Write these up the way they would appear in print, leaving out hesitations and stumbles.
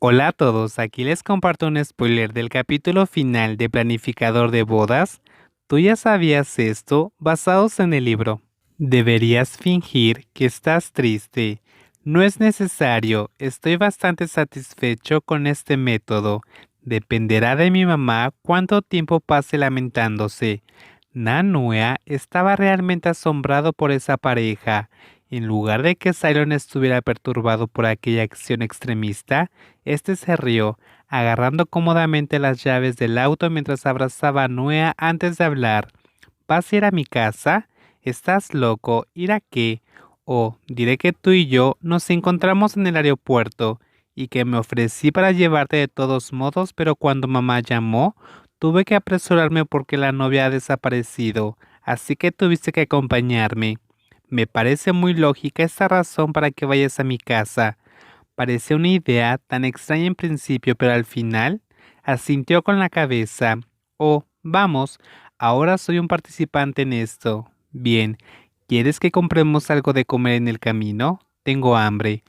Hola a todos, aquí les comparto un spoiler del capítulo final de Planificador de Bodas. ¿Tú ya sabías esto? Basados en el libro. Deberías fingir que estás triste. No es necesario, estoy bastante satisfecho con este método. Dependerá de mi mamá cuánto tiempo pase lamentándose. Nanua estaba realmente asombrado por esa pareja. En lugar de que Cylon estuviera perturbado por aquella acción extremista, este se rió, agarrando cómodamente las llaves del auto mientras abrazaba a Nuea antes de hablar. ¿Vas a ir a mi casa? ¿Estás loco? ¿Ir a qué? Oh, diré que tú y yo nos encontramos en el aeropuerto y que me ofrecí para llevarte de todos modos, pero cuando mamá llamó, tuve que apresurarme porque la novia ha desaparecido, así que tuviste que acompañarme. Me parece muy lógica esta razón para que vayas a mi casa. Parecía una idea tan extraña en principio, pero al final asintió con la cabeza. Oh, vamos, ahora soy un participante en esto. Bien, ¿quieres que compremos algo de comer en el camino? Tengo hambre.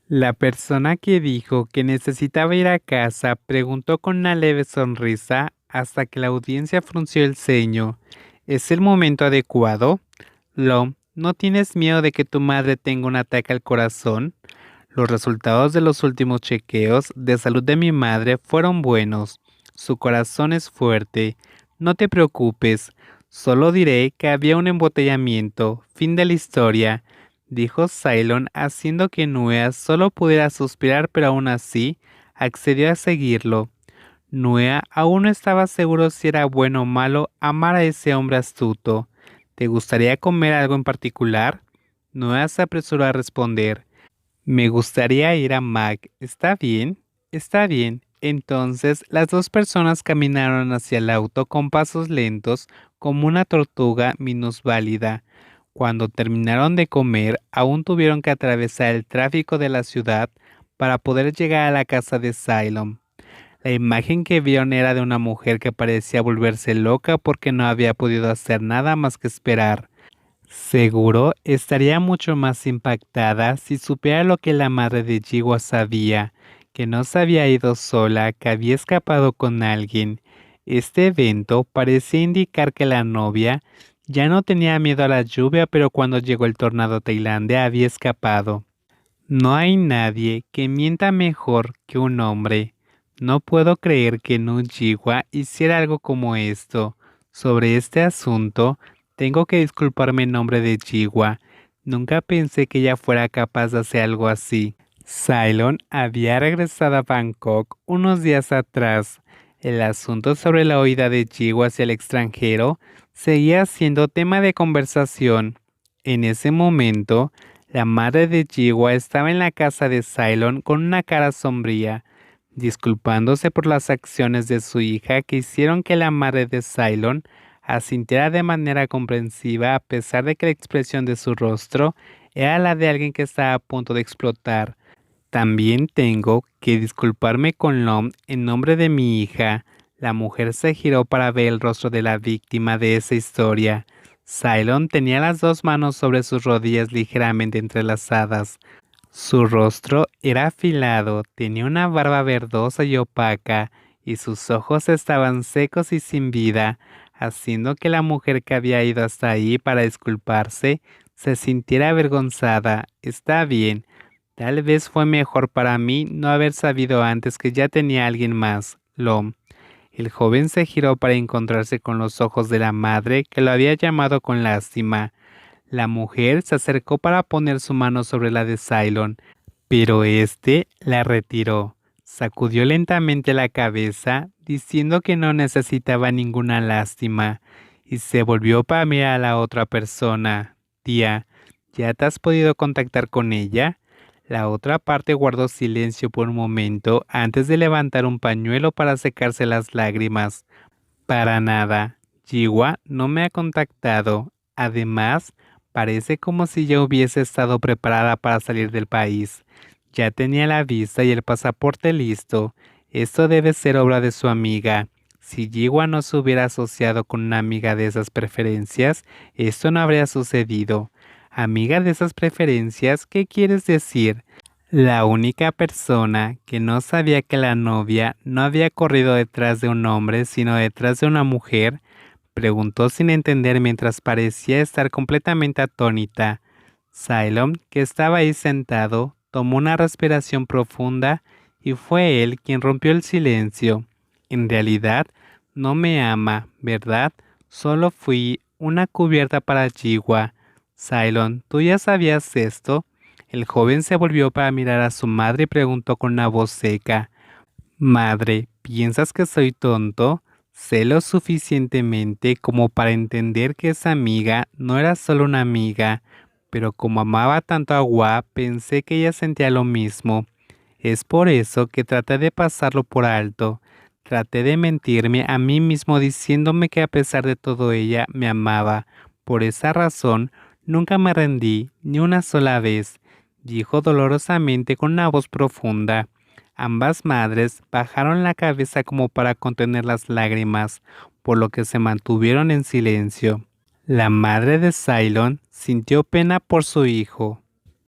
La persona que dijo que necesitaba ir a casa preguntó con una leve sonrisa hasta que la audiencia frunció el ceño. ¿Es el momento adecuado? Lom, ¿no tienes miedo de que tu madre tenga un ataque al corazón? Los resultados de los últimos chequeos de salud de mi madre fueron buenos. Su corazón es fuerte. No te preocupes. Solo diré que había un embotellamiento. Fin de la historia, dijo Cylon, haciendo que Nuea solo pudiera suspirar, pero aún así accedió a seguirlo. Nuea aún no estaba seguro si era bueno o malo amar a ese hombre astuto. ¿Te gustaría comer algo en particular? Nuea se apresuró a responder. Me gustaría ir a Mac. ¿Está bien? Está bien. Entonces las dos personas caminaron hacia el auto con pasos lentos como una tortuga minusválida. Cuando terminaron de comer, aún tuvieron que atravesar el tráfico de la ciudad para poder llegar a la casa de Cylon. La imagen que vieron era de una mujer que parecía volverse loca porque no había podido hacer nada más que esperar. Seguro estaría mucho más impactada si supiera lo que la madre de Jiwa sabía, que no se había ido sola, que había escapado con alguien. Este evento parecía indicar que la novia ya no tenía miedo a la lluvia, pero cuando llegó el tornado tailandés había escapado. No hay nadie que mienta mejor que un hombre. No puedo creer que Jiwa hiciera algo como esto. Sobre este asunto, tengo que disculparme en nombre de Jiwa. Nunca pensé que ella fuera capaz de hacer algo así. Cylon había regresado a Bangkok unos días atrás. El asunto sobre la huida de Jiwa hacia el extranjero seguía siendo tema de conversación. En ese momento, la madre de Jiwa estaba en la casa de Cylon con una cara sombría, disculpándose por las acciones de su hija que hicieron que la madre de Cylon asintiera de manera comprensiva a pesar de que la expresión de su rostro era la de alguien que estaba a punto de explotar. También tengo que disculparme con Lom en nombre de mi hija. La mujer se giró para ver el rostro de la víctima de esa historia. Cylon tenía las dos manos sobre sus rodillas ligeramente entrelazadas. Su rostro era afilado, tenía una barba verdosa y opaca, y sus ojos estaban secos y sin vida, haciendo que la mujer que había ido hasta ahí para disculparse se sintiera avergonzada. Está bien. Tal vez fue mejor para mí no haber sabido antes que ya tenía alguien más, Lom. El joven se giró para encontrarse con los ojos de la madre que lo había llamado con lástima. La mujer se acercó para poner su mano sobre la de Cylon, pero éste la retiró. Sacudió lentamente la cabeza, diciendo que no necesitaba ninguna lástima, y se volvió para mirar a la otra persona. Tía, ¿ya te has podido contactar con ella? La otra parte guardó silencio por un momento antes de levantar un pañuelo para secarse las lágrimas. Para nada. Jiwa no me ha contactado. Además, parece como si ya hubiese estado preparada para salir del país. Ya tenía la visa y el pasaporte listo. Esto debe ser obra de su amiga. Si Jiwa no se hubiera asociado con una amiga de esas preferencias, esto no habría sucedido. ¿Amiga de esas preferencias? ¿Qué quieres decir? La única persona que no sabía que la novia no había corrido detrás de un hombre, sino detrás de una mujer, preguntó sin entender mientras parecía estar completamente atónita. Cylon, que estaba ahí sentado, tomó una respiración profunda y fue él quien rompió el silencio. En realidad, no me ama, ¿verdad? Solo fui una cubierta para Jiwa. Cylon, ¿tú ya sabías esto? El joven se volvió para mirar a su madre y preguntó con una voz seca. Madre, ¿piensas que soy tonto? Sé lo suficientemente como para entender que esa amiga no era solo una amiga, pero como amaba tanto a Gua, pensé que ella sentía lo mismo. Es por eso que traté de pasarlo por alto. Traté de mentirme a mí mismo diciéndome que a pesar de todo ella me amaba. Por esa razón, nunca me rendí ni una sola vez, dijo dolorosamente con una voz profunda. Ambas madres bajaron la cabeza como para contener las lágrimas, por lo que se mantuvieron en silencio. La madre de Cylon sintió pena por su hijo.